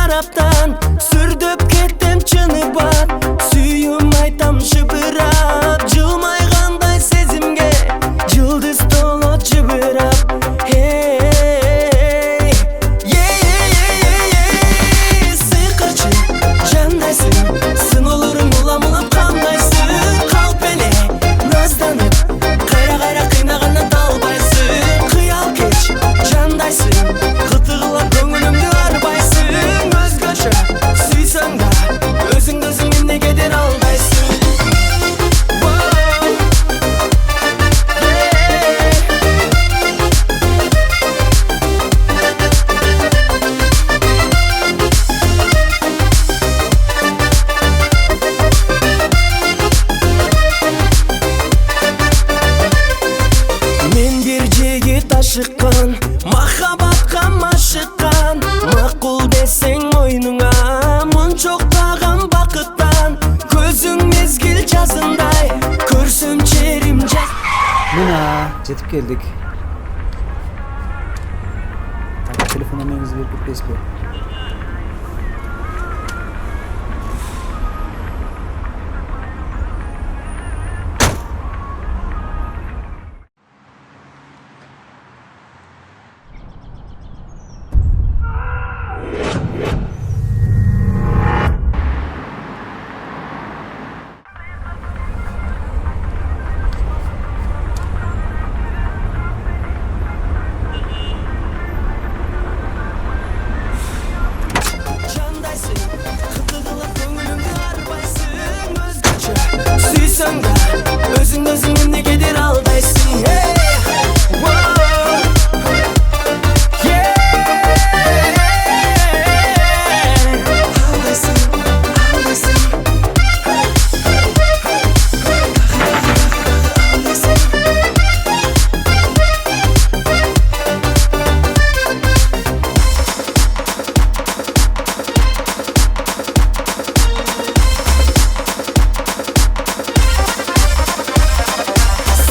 тараптан сүрдөп кеттим чыныбат, сүйүм айтам шыбырап, жылмайгандай сезимге жылдыз толот жыбырап. Сыйкырчы жандайсың, сыноолорум уламылап кандайсың, калп эле назданып, кайра кыйнагандан талбайсың, кыял кеч жандайсың, кытыгылап көңүлүмдү арбайсың, өзгөчө сүйсөң да өзүңдү өзүң эмнегедир алдайсың. Мен бир жигит ашыккан, махабатка машыккан, макул десең мойнуңа мончоктаган бакыттан, көзүң мезгил жазындай, көрсөм черим Мына жетип келдик. Телефон номеріңізді беріп кетпейсіз бе? жандайсың, кытыгылап көңүлүмдү арбайсың, өзгөчө сүйсөң да өзүңдү өзүң эмнегедир алдайсың.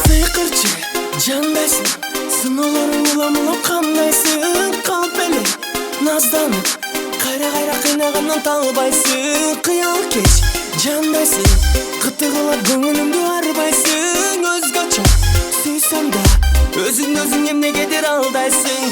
Сыйкырчы жандайсың, сыноолорум уламылап кандайсың, калп эле назданып, кайра кыйнагандан талбайсың, кыял кеч жандайсың, кытыгылап көңүлүмдү арбайсың, өзгөчө сүйсөм да өзүңдү өзүң эмнегедир алдайсың.